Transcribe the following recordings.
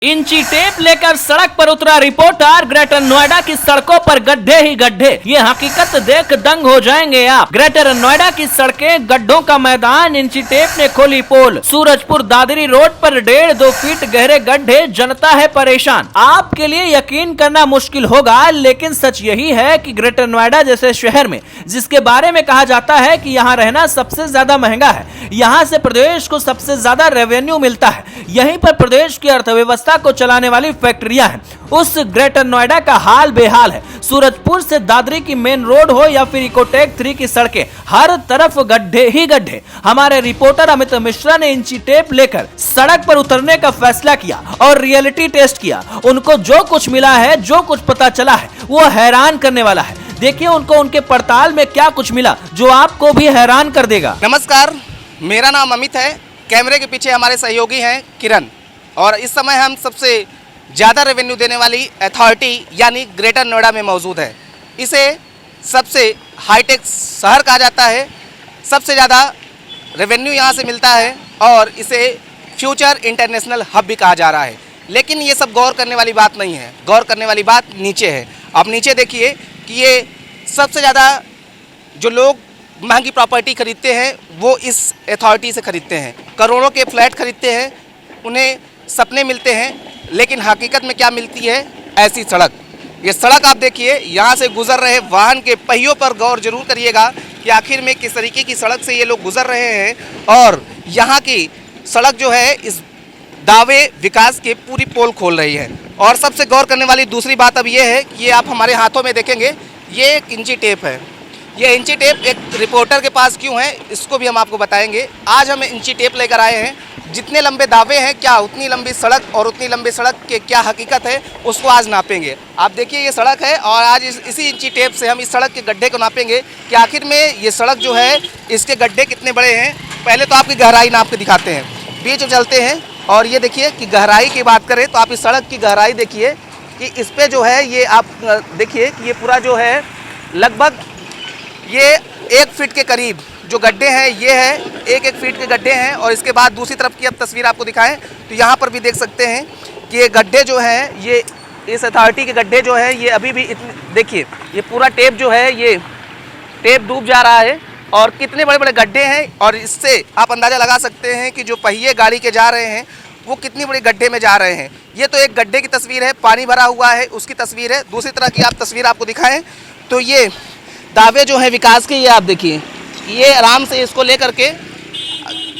इंची टेप लेकर सड़क पर उतरा रिपोर्टर। ग्रेटर नोएडा की सड़कों पर गड्ढे ही गड्ढे, ये हकीकत देख दंग हो जाएंगे आप। ग्रेटर नोएडा की सड़कें गड्ढों का मैदान, इंची टेप ने खोली पोल। सूरजपुर दादरी रोड पर 1.5-2 फीट गहरे गड्ढे, जनता है परेशान। आपके लिए यकीन करना मुश्किल होगा, लेकिन सच यही है कि ग्रेटर नोएडा जैसे शहर में, जिसके बारे में कहा जाता है कि यहाँ रहना सबसे ज्यादा महंगा है, यहाँ से प्रदेश को सबसे ज्यादा रेवेन्यू मिलता है, यहीं पर प्रदेश की अर्थव्यवस्था को चलाने वाली फैक्ट्रियां हैं, उस ग्रेटर नोएडा का हाल बेहाल है। सूरजपुर से दादरी की मेन रोड हो या फिर इकोटेक 3 की सड़कें, हर तरफ गड्ढे ही गड्ढे। हमारे रिपोर्टर अमित मिश्रा ने इंची टेप लेकर सड़क पर उतरने का फैसला किया और रियलिटी टेस्ट किया। उनको जो कुछ मिला है, जो कुछ पता चला है, वो हैरान करने वाला है। देखिए उनको उनके पड़ताल में क्या कुछ मिला जो आपको भी हैरान कर देगा। नमस्कार, मेरा नाम अमित है। कैमरे के पीछे हमारे सहयोगी हैं किरण, और इस समय हम सबसे ज़्यादा रेवेन्यू देने वाली अथॉरिटी यानी ग्रेटर नोएडा में मौजूद है। इसे सबसे हाईटेक शहर कहा जाता है, सबसे ज़्यादा रेवेन्यू यहाँ से मिलता है और इसे फ्यूचर इंटरनेशनल हब भी कहा जा रहा है। लेकिन ये सब गौर करने वाली बात नहीं है, गौर करने वाली बात नीचे है। आप नीचे देखिए कि ये सबसे ज़्यादा जो लोग महंगी प्रॉपर्टी खरीदते हैं वो इस अथॉरिटी से खरीदते हैं। करोड़ों के फ्लैट खरीदते हैं, उन्हें सपने मिलते हैं, लेकिन हकीकत में क्या मिलती है? ऐसी सड़क। ये सड़क आप देखिए, यहाँ से गुजर रहे वाहन के पहियों पर गौर जरूर करिएगा कि आखिर में किस तरीके की सड़क से ये लोग गुजर रहे हैं। और यहाँ की सड़क जो है इस दावे विकास के पूरी पोल खोल रही है। और सबसे गौर करने वाली दूसरी बात अब ये है कि ये आप हमारे हाथों में देखेंगे, ये एक इंची टेप है। ये इंची टेप एक रिपोर्टर के पास क्यों है, इसको भी हम आपको बताएंगे। आज हम इंची टेप लेकर आए हैं। जितने लंबे दावे हैं, क्या उतनी लंबी सड़क और उतनी लंबी सड़क के क्या हकीकत है, उसको आज नापेंगे। आप देखिए ये सड़क है और आज इसी इंची टेप से हम इस सड़क के गड्ढे को नापेंगे कि आखिर में ये सड़क जो है इसके गड्ढे कितने बड़े हैं। पहले तो आपकी गहराई नाप के दिखाते हैं, बीच में चलते हैं और ये देखिए कि गहराई की बात करें तो आप इस सड़क की गहराई देखिए कि इस पर जो है ये आप देखिए कि ये पूरा जो है लगभग ये 1 फीट के करीब जो गड्ढे हैं ये है, 1-1 फीट के गड्ढे हैं। और इसके बाद दूसरी तरफ की अब तस्वीर आपको दिखाएं तो यहाँ पर भी देख सकते हैं कि ये गड्ढे जो हैं, ये इस अथॉरिटी के गड्ढे जो हैं ये अभी भी इतने, देखिए ये पूरा टेप जो है ये टेप डूब जा रहा है और कितने बड़े बड़े गड्ढे हैं। और इससे आप अंदाज़ा लगा सकते हैं कि जो पहिए गाड़ी के जा रहे हैं वो कितनी बड़ी गड्ढे में जा रहे हैं। ये तो एक गड्ढे की तस्वीर है, पानी भरा हुआ है उसकी तस्वीर है। दूसरी तरह की आप तस्वीर आपको दिखाएँ तो ये दावे जो है विकास के, ये आप देखिए ये आराम से इसको लेकर के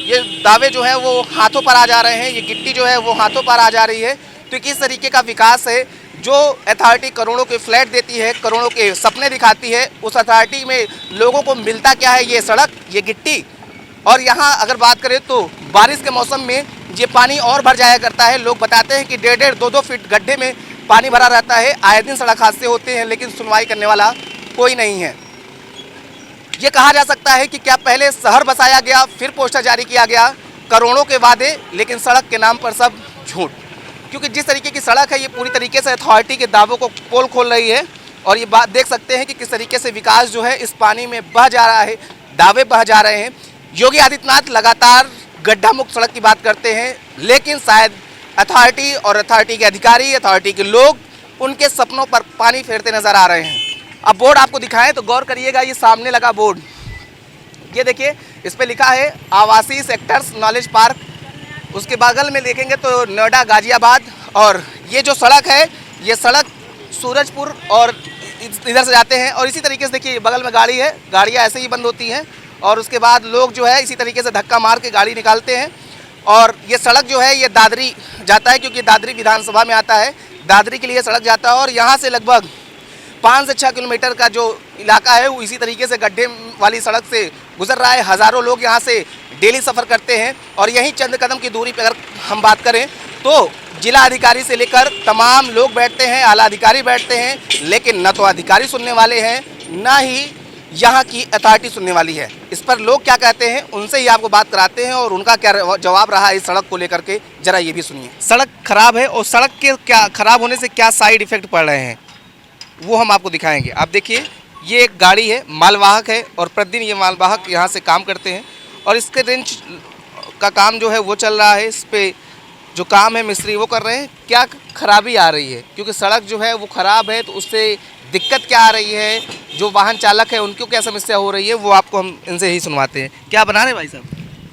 ये दावे जो है वो हाथों पर आ जा रहे हैं, ये गिट्टी जो है वो हाथों पर आ जा रही है। तो किस तरीके का विकास है, जो अथॉरिटी करोड़ों के फ्लैट देती है, करोड़ों के सपने दिखाती है, उस अथॉरिटी में लोगों को मिलता क्या है? ये सड़क, ये गिट्टी। और यहाँ अगर बात करें तो बारिश के मौसम में ये पानी और भर जाया करता है। लोग बताते हैं कि 1.5-2 फीट गड्ढे में पानी भरा रहता है। आए दिन सड़क हादसे होते हैं, लेकिन सुनवाई करने वाला कोई नहीं है। ये कहा जा सकता है कि क्या पहले शहर बसाया गया, फिर पोस्टर जारी किया गया, करोड़ों के वादे, लेकिन सड़क के नाम पर सब झूठ। क्योंकि जिस तरीके की सड़क है ये पूरी तरीके से अथॉरिटी के दावों को पोल खोल रही है। और ये बात देख सकते हैं कि किस तरीके से विकास जो है इस पानी में बह जा रहा है, दावे बह जा रहे हैं। योगी आदित्यनाथ लगातार गड्ढा मुक्त सड़क की बात करते हैं, लेकिन शायद अथॉरिटी और अथॉरिटी के अधिकारी, अथॉरिटी के लोग उनके सपनों पर पानी फेरते नजर आ रहे हैं। अब बोर्ड आपको दिखाएं तो गौर करिएगा, ये सामने लगा बोर्ड, ये देखिए इस पे लिखा है आवासीय सेक्टर्स नॉलेज पार्क। उसके बगल में देखेंगे तो नोएडा गाजियाबाद। और ये जो सड़क है ये सड़क सूरजपुर और इधर से जाते हैं। और इसी तरीके से देखिए बगल में गाड़ी है, गाड़ियाँ ऐसे ही बंद होती हैं और उसके बाद लोग जो है इसी तरीके से धक्का मार के गाड़ी निकालते हैं। और ये सड़क जो है ये दादरी जाता है, क्योंकि दादरी विधानसभा में आता है, दादरी के लिए सड़क जाता है। और यहाँ से लगभग 5 से 6 किलोमीटर का जो इलाका है वो इसी तरीके से गड्ढे वाली सड़क से गुजर रहा है। हज़ारों लोग यहाँ से डेली सफ़र करते हैं। और यहीं चंद कदम की दूरी पर अगर हम बात करें तो जिला अधिकारी से लेकर तमाम लोग बैठते हैं, आला अधिकारी बैठते हैं, लेकिन न तो अधिकारी सुनने वाले हैं, ना ही यहाँ की अथॉरिटी सुनने वाली है। इस पर लोग क्या कहते हैं उनसे ही आपको बात कराते हैं और उनका क्या जवाब रहा इस सड़क को लेकर के, जरा ये भी सुनिए। सड़क खराब है और सड़क के क्या खराब होने से क्या साइड इफ़ेक्ट पड़ रहे हैं वो हम आपको दिखाएंगे। आप देखिए ये एक गाड़ी है, मालवाहक है और प्रतिदिन ये मालवाहक यहाँ से काम करते हैं और इसके रेंज का काम जो है वो चल रहा है। इस पर जो काम है मिस्त्री वो कर रहे हैं, क्या खराबी आ रही है, क्योंकि सड़क जो है वो ख़राब है, तो उससे दिक्कत क्या आ रही है, जो वाहन चालक है उनको क्या समस्या हो रही है, वो आपको हम इनसे ही सुनवाते हैं। क्या बना रहे भाई साहब?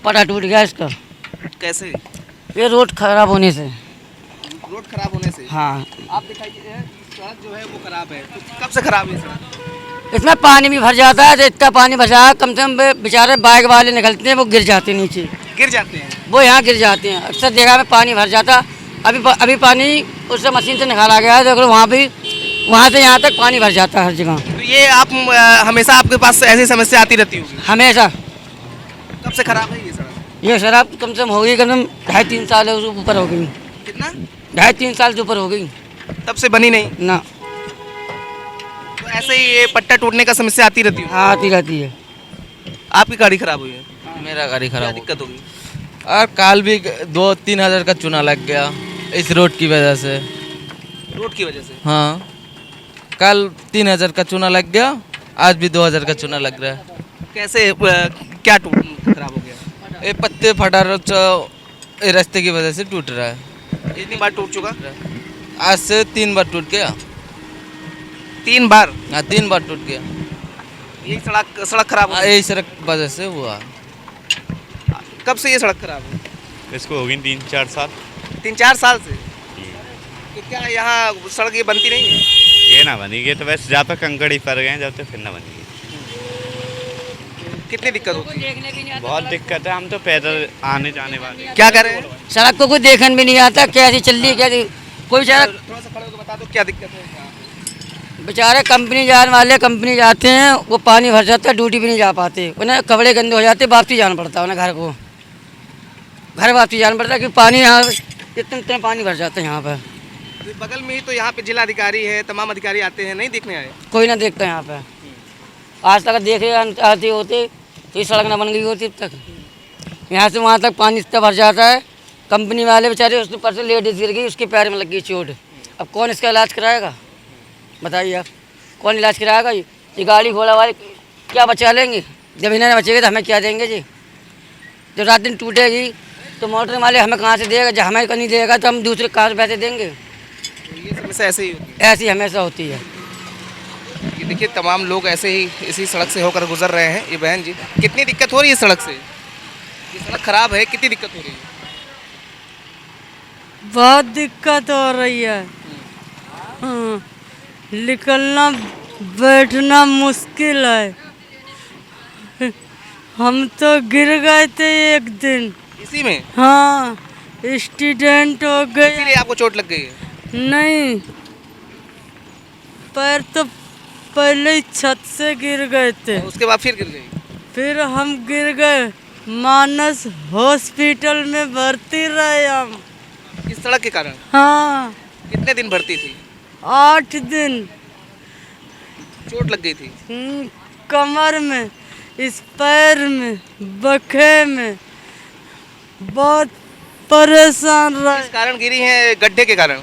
पटा टूट गया इसका, कैसे? ये रोड खराब होने से। रोड खराब होने से? हाँ, आप दिखाइए, सड़क जो है वो खराब है, तो कब से खराब है सड़क? इसमें पानी भी भर जाता है, तो इतना पानी भर जाता है, कम से कम बेचारे बाइक वाले निकलते हैं वो गिर जाते हैं नीचे, गिर जाते हैं। वो यहाँ गिर जाते हैं। अक्सर जगह में पानी भर जाता, अभी पानी उससे मशीन से निकाला गया है, देख लो वहाँ से यहाँ तक पानी भर जाता है हर जगह। तो ये आप हमेशा आपके पास ऐसी समस्या आती रहती होगी? हमेशा। कब से खराब है ये सड़क? ये शराब कम से कम हो गई, कम से कम 2.5-3 साल ऊपर हो गई। कितना? 2.5-3 साल से ऊपर हो गई तब से बनी नहीं? ना। तो ऐसे ही ये पट्टा टूटने का समस्या आती रहती है? हाँ, आती रहती है। आपकी गाड़ी खराब हुई है? मेरा गाड़ी क्या खराब हो दिक्कत होगी? गया और काल भी 2-3 हज़ार का चूना लग गया इस रोड की वजह से। रोड की वजह से? हाँ, कल 3 हज़ार का चूना लग गया, आज भी 2 हज़ार का चूना लग रहा है। कैसे क्या खराब हो गया? ये पत्ते फटा ये रास्ते की वजह से टूट रहा है। कितनी बार टूट चुका? आज से 3 बार टूट गया। 3 बार? हाँ, 3 बार टूट गया। यही सड़क खराब हो हाँ, गई? यही सड़क वजह से हुआ। कब से ये सड़क खराब है? इसको हो गई 3-4 साल। 3-4 साल से? तो क्या यहाँ सड़क ये बनती नहीं है? ये ना बनेगी तो वैसे जहाँ तक कंकड़ ही पड़ गए हैं, जब तक फिर ना बनेगी। कितनी दिक्कत होती है? बहुत दिक्कत है, हम तो पैदल आने जाने वाले हैं। क्या कर रहे हैं? सड़क को कोई देखने भी नहीं आता, कैसी चल रही है, कैसी कोई बेचारा थोड़ा सा खड़े होकर बता दो क्या दिक्कत है? बेचारे कंपनी जाने वाले कंपनी जाते हैं, वो पानी भर जाता है, ड्यूटी भी नहीं जा पाते, उन्हें कपड़े गंदे हो जाते, वापसी जाना पड़ता है उन्हें घर को, घर वापसी जाना पड़ता है क्योंकि पानी यहाँ इतना पानी भर जाता है यहाँ पर। बगल में ही तो यहाँ पे जिला अधिकारी है, तमाम अधिकारी आते हैं, नहीं देखने आए? कोई ना देखता यहाँ पे। आज तक देखे आते होते तो ये सड़क ना बन गई होती अब तक। यहाँ से वहाँ तक पानी इतना भर जाता है, कंपनी वाले बेचारे उसके ऊपर से लेडीज गिर गई, उसके पैर में लग गई चोट। अब कौन इसका इलाज कराएगा बताइए आप? कौन इलाज कराएगा? ये गाड़ी घोड़ा वाले क्या बचा लेंगे? जब इन्हें बचेगा तो हमें क्या देंगे जी? जब रात दिन टूटेगी तो मोटर वाले हमें कहाँ से देगा? जब हमें नहीं देगा तो हम दूसरे कहाँ से पैसे देंगे? ये समस्या ऐसे ही होती है? ऐसी हमेशा होती है। ये देखिए तमाम लोग ऐसे ही इसी सड़क से होकर गुजर रहे हैं। ये बहन जी, कितनी दिक्कत हो रही है सड़क से? ये सड़क खराब है, कितनी दिक्कत हो रही है? बहुत दिक्कत हो रही है। हाँ, निकलना बैठना मुश्किल है। हम तो गिर गए थे एक दिन। इसी में? हाँ, एक्सीडेंट हो गया। इसीलिए आपको चोट लग गई है? नहीं, पैर तो पहले ही छत से गिर गए थे, उसके बाद फिर गिर गई? फिर हम गिर गए, मानस हॉस्पिटल में भर्ती रहे हम। इस सड़क के कारण? हाँ, कितने दिन भर्ती थी? 8 दिन। चोट लग गई थी? कमर में, इस पैर में, बखे में, बहुत परेशान किस रहे। कारण गिरी है? गड्ढे के कारण?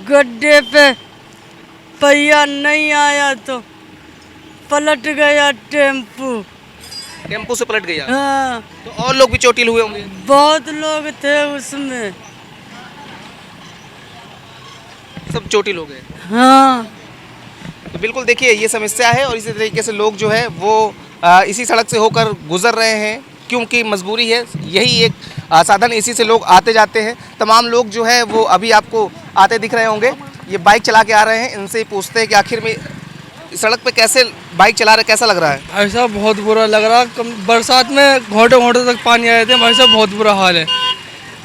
गड्ढे पे पहिया नहीं आया तो पलट गया टेम्पू। टेम्पो से पलट गया? हाँ, तो और लोग भी चोटिल हुए होंगे? बहुत लोग थे उसमें। सब चोटिल हो गए? हाँ, तो बिल्कुल देखिए ये समस्या है, और इसी तरीके से लोग जो है वो इसी सड़क से होकर गुजर रहे हैं, क्योंकि मजबूरी है, यही एक साधन, इसी से लोग आते जाते हैं। तमाम लोग जो है वो अभी आपको आते दिख रहे होंगे, ये बाइक चला के आ रहे हैं। इनसे ही पूछते हैं कि आखिर में इस सड़क पे कैसे बाइक चला रहे, कैसा लग रहा है? ऐसा बहुत बुरा लग रहा। बरसात में घोंटे घोंटे तक पानी आए थे भाई साहब, बहुत बुरा हाल है।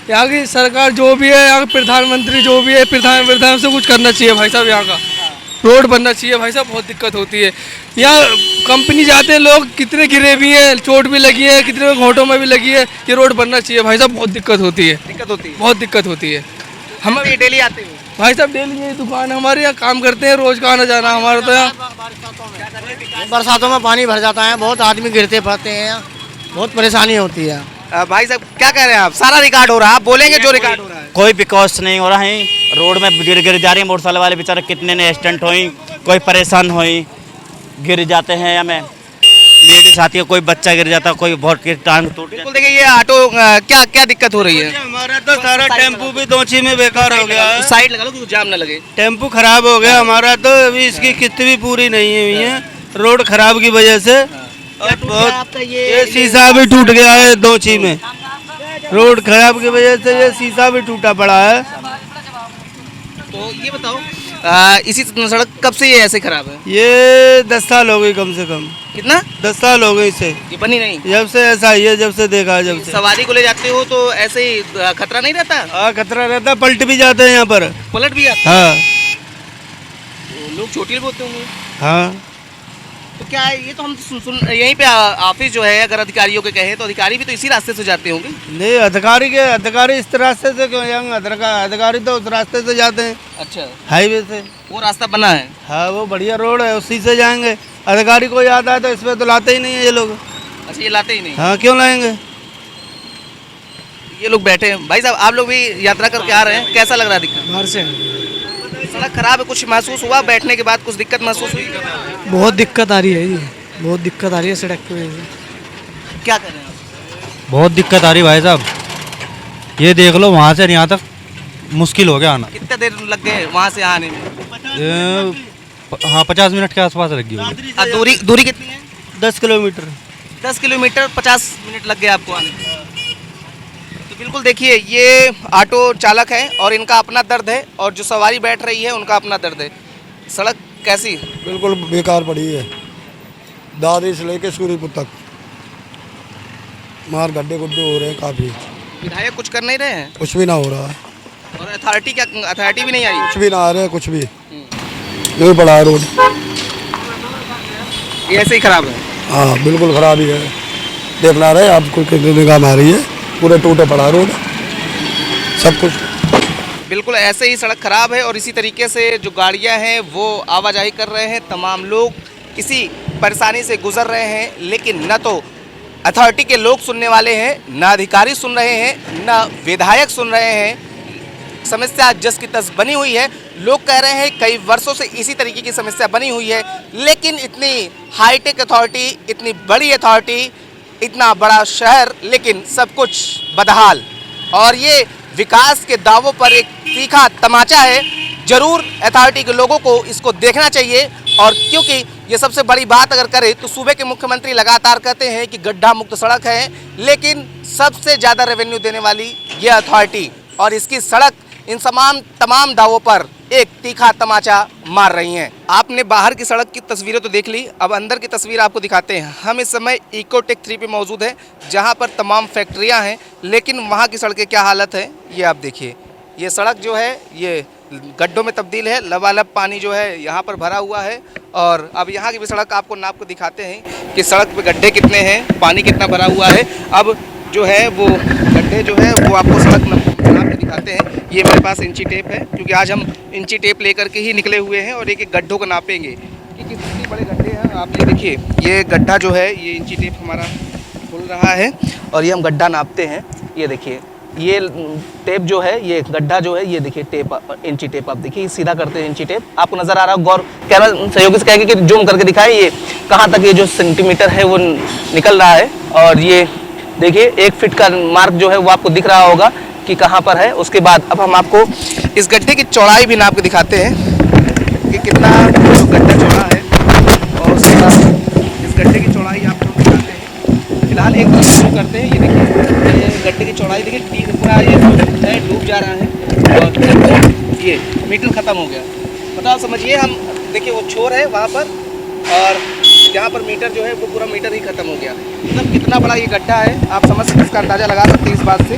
यहाँ की सरकार जो भी है, यहाँ के प्रधानमंत्री जो भी है, प्रधान से कुछ करना चाहिए भाई साहब। यहाँ का रोड बनना चाहिए भाई साहब, बहुत दिक्कत होती है। यहाँ कंपनी जाते हैं लोग, कितने गिरे भी हैं, चोट भी लगी है, कितने घोंटों में भी लगी है। ये रोड बनना चाहिए भाई साहब, बहुत दिक्कत होती है। दिक्कत होती है? बहुत दिक्कत होती है। हम भी डेली आते हैं भाई साहब, डेली ये दुकान है हमारे, यहाँ काम करते हैं, रोज का आना जाना हमारा। तो यहाँ बरसातों में पानी भर जाता है, बहुत आदमी गिरते पड़ते हैं, बहुत परेशानी होती है। भाई साहब क्या कह रहे हैं आप? सारा रिकॉर्ड हो रहा है, आप बोलेंगे जो रिकॉर्ड हो रहा है। कोई विकास नहीं हो रहा है, रोड में गिर जा रही है मोटरसाइकिल वाले बेचारे, कितने ने एक्सीडेंट हुई, कोई परेशान हुई, गिर जाते हैं हमें। लेडीज आती है, कोई बच्चा गिर जाता है, कोई बहुत की टांग टूट बिल्कुल देखिए ये ऑटो क्या क्या दिक्कत हो रही है? हमारा तो सारा टेम्पू भी दोची में बेकार हो गया है। साइड लगा लो क्योंकि जाम ना लगे। टेम्पू खराब हो गया हमारा, तो अभी इसकी किस्त भी पूरी नहीं हुई है रोड खराब की वजह से। और बहुत ये शीशा भी टूट गया है दोची में, रोड खराब की वजह से ये शीशा भी टूटा पड़ा है। तो ये बताओ इसी सड़क कब से ये ऐसे खराब है? ये 10 साल हो गई कम से कम। कितना? 10 साल हो गई इसे, ये बनी नहीं? जब से ऐसा ही है, जब से देखा है, जब से। सवारी को ले जाते हो तो ऐसे ही खतरा नहीं रहता? हाँ खतरा रहता है, पलट भी जाते हैं यहाँ पर। पलट भी जाते हाँ हैं लोग, चोटिल बोलते होंगे। हाँ तो क्या है ये तो हम सुन यहीं पे ऑफिस जो है अगर अधिकारियों के कहें तो अधिकारी भी तो इसी रास्ते से जाते होंगे। नहीं, अधिकारी इस रास्ते से क्यों जाएंगे? अधिकारी तो उस रास्ते से जाते हैं, अच्छा हाईवे से। वो रास्ता बना है? हाँ वो बढ़िया रोड है, उसी से जाएंगे। अधिकारी को याद आए तो इस पे तो लाते ही नहीं है ये लोग। अच्छा ये लाते ही नहीं? हाँ क्यों लाएंगे? ये लोग बैठे हैं। भाई साहब आप लोग भी यात्रा करके आ रहे हैं, कैसा लग रहा है? दिक्कत बाहर से सड़क खराब है, कुछ महसूस हुआ बैठने के बाद? कुछ दिक्कत महसूस हुई? बहुत दिक्कत आ रही है जी, बहुत दिक्कत आ रही है सड़क की वजह से। क्या कर रहे हैं आप? बहुत दिक्कत आ रही भाई साहब, ये देख लो वहाँ से यहाँ तक मुश्किल हो गया आना। कितना देर लग गए वहाँ से आने में? हाँ 50 मिनट के आसपास लग गई। दूरी कितनी है? 10 किलोमीटर। 10 किलोमीटर 50 मिनट लग गए आपको आने में। तो बिल्कुल देखिए ये ऑटो चालक है और इनका अपना दर्द है और जो सवारी बैठ रही है उनका अपना दर्द है। सड़क कैसी? बिल्कुल बेकार पड़ी है, दादरी से लेके सूर्यपुर तक मार गड्ढे गुड्ढे हो रहे हैं काफ़ी। विधायक कुछ कर नहीं रहे हैं? कुछ भी ना हो रहा है। और अथॉरिटी भी नहीं आई? कुछ भी ना आ रहे हैं, कुछ भी यही पड़ा है रोड। ये ऐसे ही खराब है? हाँ बिल्कुल ख़राब ही है, देखना रहे आपको कितनी निगाह आ रही है, पूरे टूटे पड़ा रोड सब कुछ। बिल्कुल ऐसे ही सड़क खराब है और इसी तरीके से जो गाड़ियां हैं वो आवाजाही कर रहे हैं। तमाम लोग इसी परेशानी से गुजर रहे हैं, लेकिन न तो अथॉरिटी के लोग सुनने वाले हैं, न अधिकारी सुन रहे हैं, न विधायक सुन रहे हैं। समस्या जस की तस बनी हुई है। लोग कह रहे हैं कई वर्षों से इसी तरीके की समस्या बनी हुई है, लेकिन इतनी हाईटेक अथॉरिटी, इतनी बड़ी अथॉरिटी, इतना बड़ा शहर, लेकिन सब कुछ बदहाल। और ये विकास के दावों पर एक तीखा तमाचा है। जरूर अथॉरिटी के लोगों को इसको देखना चाहिए। और क्योंकि ये सबसे बड़ी बात अगर करें तो सूबे के मुख्यमंत्री लगातार कहते हैं कि गड्ढा मुक्त सड़क है, लेकिन सबसे ज़्यादा रेवेन्यू देने वाली ये अथॉरिटी और इसकी सड़क इन तमाम दावों पर एक तीखा तमाचा मार रही हैं। आपने बाहर की सड़क की तस्वीरें तो देख ली, अब अंदर की तस्वीर आपको दिखाते हैं। हम इस समय इकोटेक 3 पे मौजूद हैं, जहां पर तमाम फैक्ट्रियां हैं, लेकिन वहां की सड़कें क्या हालत है ये आप देखिए। ये सड़क जो है ये गड्ढों में तब्दील है, लबालब पानी जो है यहाँ पर भरा हुआ है। और अब यहाँ की भी सड़क आपको नाप को दिखाते हैं कि सड़क पे गड्ढे कितने हैं, पानी कितना भरा हुआ है। अब जो है वो गड्ढे जो है वो आपको सड़क नाप के दिखाते हैं। ये मेरे पास इंची टेप है, क्योंकि आज हम इंची टेप लेकर के ही निकले हुए हैं और एक एक गड्ढों को नापेंगे कि कितने बड़े गड्ढे हैं। आप ये देखिए, ये गड्ढा जो है ये इंची टेप हमारा खुल रहा है और ये हम गड्ढा नापते हैं। ये देखिए ये टेप जो है, ये गड्ढा जो है, ये देखिए टेप, इंची टेप आप देखिए सीधा करते हैं इंची टेप। आपको नज़र आ रहा है? गौर कैमरा सहयोगी से कहेंगे कि जूम करके दिखाएं ये कहाँ तक ये जो सेंटीमीटर है वो निकल रहा है। और ये देखिए 1 फीट का मार्क जो है वो आपको दिख रहा होगा कि कहाँ पर है। उसके बाद अब हम आपको इस गड्ढे की चौड़ाई भी नाप के दिखाते हैं कि कितना गड्ढा चौड़ा है और उसके बाद इस गड्ढे की चौड़ाई आपको दिखाते हैं। फिलहाल एक शुरू करते हैं। ये देखिए गड्ढे की चौड़ाई देखिए, पूरा ये डूब जा रहा है और ये मीटर ख़त्म हो गया। बताओ समझिए, हम देखिए वो छोर है वहाँ पर और यहाँ पर मीटर जो है वो पूरा मीटर ही ख़त्म हो गया। मतलब कितना बड़ा ये गड्ढा है, आप समझ सकते, इसका अंदाज़ा लगा सकते हैं इस बात से।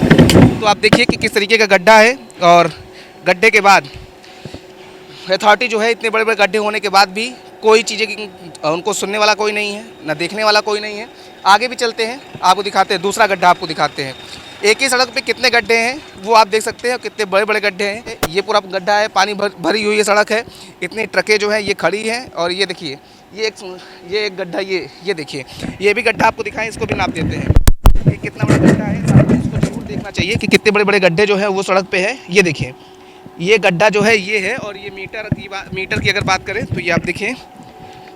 तो आप देखिए कि किस तरीके का गड्ढा है। और गड्ढे के बाद अथॉरिटी जो है, इतने बड़े बड़े गड्ढे होने के बाद भी कोई चीज़ें की उनको सुनने वाला कोई नहीं है, ना देखने वाला कोई नहीं है। आगे भी चलते हैं, आपको दिखाते हैं दूसरा गड्ढा, आपको दिखाते हैं एक ही सड़क पे कितने गड्ढे हैं वो आप देख सकते हैं, कितने बड़े बड़े गड्ढे हैं। ये पूरा गड्ढा है, पानी भरी हुई ये सड़क है, इतनी ट्रकें जो हैं ये खड़ी हैं। और ये देखिए ये एक गड्ढा, ये देखिए ये भी गड्ढा आपको दिखाएं, इसको भी नाप देते हैं ये कितना बड़ा गड्ढा है। इसको जरूर देखना चाहिए कि कितने बड़े बड़े गड्ढे जो है वो सड़क पे है। ये देखिए ये गड्ढा जो है ये है। और ये मीटर की अगर बात करें तो ये आप देखें,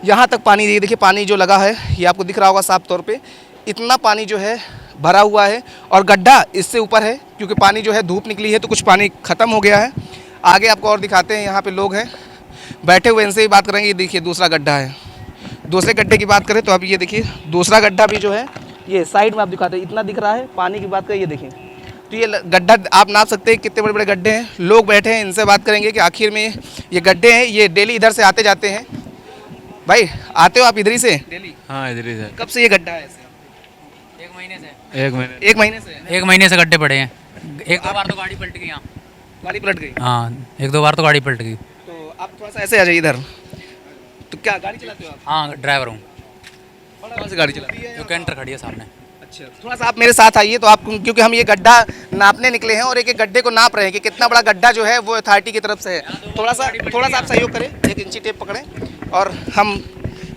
यहाँ तक पानी, ये देखिए पानी जो लगा है ये आपको दिख रहा होगा साफ तौर पे, इतना पानी जो है भरा हुआ है और गड्ढा इससे ऊपर है क्योंकि पानी जो है धूप निकली है तो कुछ पानी ख़त्म हो गया है। आगे आपको और दिखाते हैं, यहाँ पे लोग हैं बैठे हुए, इनसे ही बात करेंगे। ये देखिए दूसरा गड्ढा है। दूसरे गड्ढे की बात करें तो अब ये देखिए दूसरा गड्ढा भी जो है ये साइड में आप दिखाते हैं, इतना दिख रहा है। पानी की बात करें ये देखिए, तो ये गड्ढा आप नाप सकते हैं कितने बड़े बड़े गड्ढे हैं। लोग बैठे हैं, इनसे बात करेंगे कि आखिर में ये गड्ढे हैं, ये डेली इधर से आते जाते हैं। भाई आते हो आप इधर ही से डेली? हाँ इधर ही से। कब से ये गड्ढा है ऐसे? एक महीने से एक महीने से गड्ढे पड़े हैं। एक दो बार तो गाड़ी पलट गई यहाँ। गाड़ी पलट गई? हाँ, एक दो बार तो गाड़ी पलट गई। तो आप थोड़ा सा ऐसे आ जाइए इधर। तो क्या गाड़ी चलाते हो आप? हाँ, ड्राइवर हूँ। कौन सी गाड़ी चलाती है? जो कैंटर खड़ी है सामने। अच्छा, थोड़ा सा आप मेरे साथ आइए तो आप, क्योंकि हम ये गड्ढा नापने निकले हैं और एक एक गड्ढे को नाप रहे हैं कि कितना बड़ा गड्ढा जो है वो अथॉरिटी की तरफ से है। थोड़ा सा आप सहयोग करें, एक इंची टेप पकड़ें और हम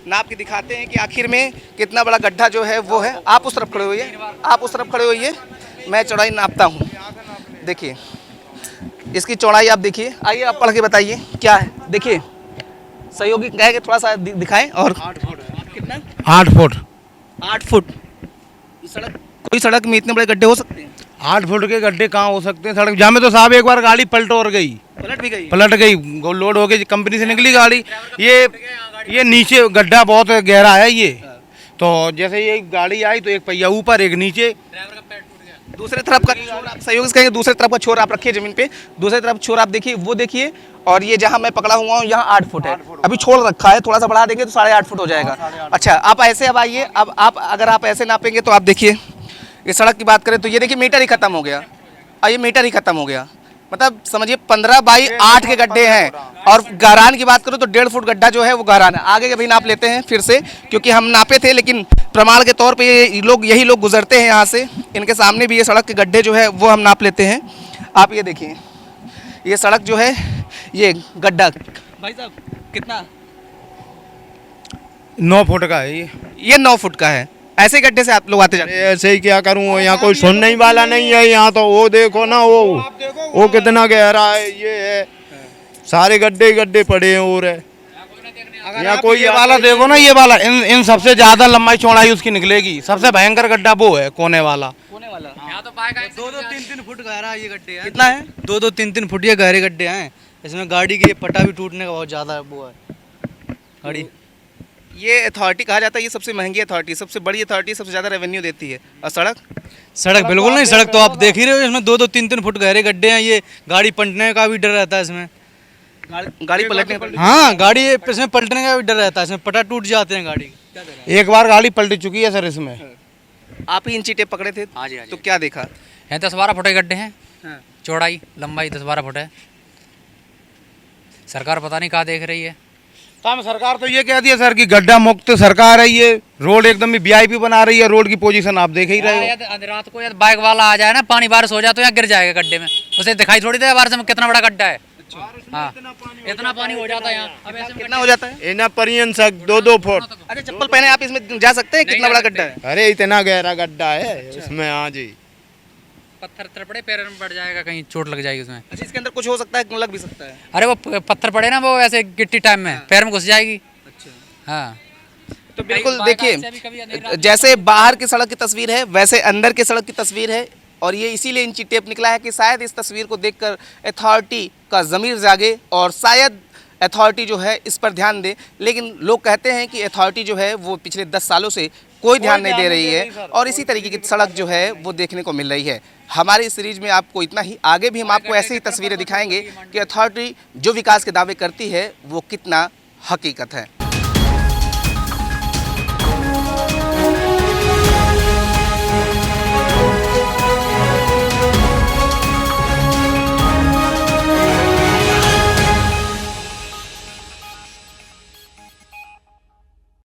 नाप के दिखाते हैं कि आखिर में कितना बड़ा गड्ढा जो है वो है। आप उस तरफ खड़े होइए, आप उस तरफ खड़े होइए, मैं चौड़ाई नापता हूँ। देखिए इसकी चौड़ाई आप देखिए, आइए आप पढ़ के बताइए क्या है। देखिए सहयोगी कहे कि थोड़ा सा दिखाएं। और 8 फुट कितना? 8 फुट। 8 फुट। सड़क, कोई सड़क में इतने बड़े गड्ढे हो सकते हैं? 8 फुट के गड्ढे कहाँ हो सकते हैं सड़क? जहाँ में तो साहब एक बार गाड़ी पलट गई, लोड हो गई, कंपनी से निकली गाड़ी। ये नीचे गड्ढा बहुत गहरा है ये, तो जैसे ये गाड़ी आई तो एक पहिया ऊपर एक नीचे। दूसरे तरफ का छोर आप सहयोग कहेंगे, दूसरे तरफ का छोर आप रखिए जमीन पे, दूसरे तरफ छोर आप देखिए, वो देखिए। और ये जहाँ मैं पकड़ा हुआ हूँ यहाँ 8 फुट है, अभी छोड़ रखा है, थोड़ा सा बढ़ा देंगे तो 8.5 फुट हो जाएगा। अच्छा आप ऐसे अब आइए, अब आप अगर आप ऐसे नापेंगे तो आप देखिए ये सड़क की बात करें तो ये देखिए मीटर ही खत्म हो गया। ये मीटर ही खत्म हो गया, मतलब समझिए 15 बाई 8 के गड्ढे हैं। और गहरान की बात करूँ तो 1.5 फुट गड्ढा जो है वो गहरान है। आगे के भी नाप लेते हैं फिर से, क्योंकि हम नापे थे लेकिन प्रमाण के तौर पे यही लोग गुजरते हैं यहाँ से, इनके सामने भी ये सड़क के गड्ढे जो है वो हम नाप लेते हैं। आप ये देखिए ये सड़क जो है ये गड्ढा भाई साहब कितना? 9 फुट का है ये 9 फुट का है। ऐसे गड्ढे से आप लोग आते जाते? ऐसे ही क्या करूँ, यहाँ कोई सुनने वाला नहीं है। यहाँ तो वो देखो ना, वो कितना गहरा है। ये है सारे गड्ढे पड़े हैं। और यहाँ कोई ये वाला देखो ना, ये वाला इन सबसे ज्यादा लंबाई चौड़ाई उसकी निकलेगी। सबसे भयंकर गड्ढा वो है कोने वाला। यहाँ तो पाएगा 2-3 फुट गहरा ये गड्ढे हैं। कितना है? 2-3 फुट ये गहरे गड्ढे हैं। इसमें गाड़ी की पट्टा भी टूटने का बहुत ज़्यादा वो है गाड़ी। ये अथॉरिटी कहा जाता है, ये सबसे महंगी अथॉरिटी, सबसे बड़ी अथॉरिटी, सबसे ज़्यादा रेवेन्यू देती है। और सड़क बिल्कुल नहीं, सड़क तो आप देख ही रहे हो, इसमें 2-3 फुट गहरे गड्ढे हैं। ये गाड़ी पलटने का भी डर रहता है इसमें। गाड़ी पलटने का? हाँ, गाड़ी इसमें पलटने का भी डर रहता है, इसमें पट्टा टूट जाते हैं गाड़ी। एक बार गाड़ी पलट चुकी है सर इसमें। आप ही इंची टेप पकड़े थे? हाँ जी। तो क्या देखा? यहाँ 10-12 फुट के गड्ढे हैं। चौड़ाई लंबाई 10-12 फुट है। सरकार पता नहीं कहाँ देख रही है। काम सरकार तो ये कह दिया सर कि गड्ढा मुक्त सरकार है। ये रोड एकदम ही VIP बना रही है। रोड की पोजीशन आप देख ही रहे हो। रात को बाइक वाला आ जाए ना, पानी बारिश हो जाए तो यहाँ गिर जाएगा गड्ढे में, उसे दिखाई थोड़ी दे बारिश में कितना बड़ा गड्ढा है। हाँ, इतना पानी हो जाता है यहाँ। अब ऐसे कितना हो जाता है? इना परियन सक 2-2 फुट। अच्छा चप्पल पहने आप इसमें जा सकते हैं? कितना बड़ा गड्ढा है? अरे इतना गहरा गड्ढा है उसमें। हाँ जी, पत्थर पड़े पैर में पड़ जाएगा, कहीं चोट लग जाएगी उसमें। अच्छा इसके अंदर कुछ हो सकता है, लग भी सकता है? अरे वो पत्थर पड़े ना, वो ऐसे गिट्टी टाइम में पैर में घुस जाएगी। अच्छा हाँ, तो बिल्कुल देखिए जैसे बाहर की सड़क की तस्वीर है वैसे अंदर की सड़क की तस्वीर है। और ये इसीलिए इंची टेप निकला है कि शायद इस तस्वीर को देखकर अथॉरिटी का ज़मीर जागे और शायद अथॉरिटी जो है इस पर ध्यान दे। लेकिन लोग कहते हैं कि अथॉरिटी जो है वो पिछले 10 सालों से कोई ध्यान नहीं दे रही है और इसी तरीके की सड़क जो है वो देखने को मिल रही है। हमारी इस सीरीज में आपको इतना ही, आगे भी हम आपको ऐसी ही तस्वीरें दिखाएंगे कि अथॉरिटी जो विकास के दावे करती है वो कितना हकीकत है।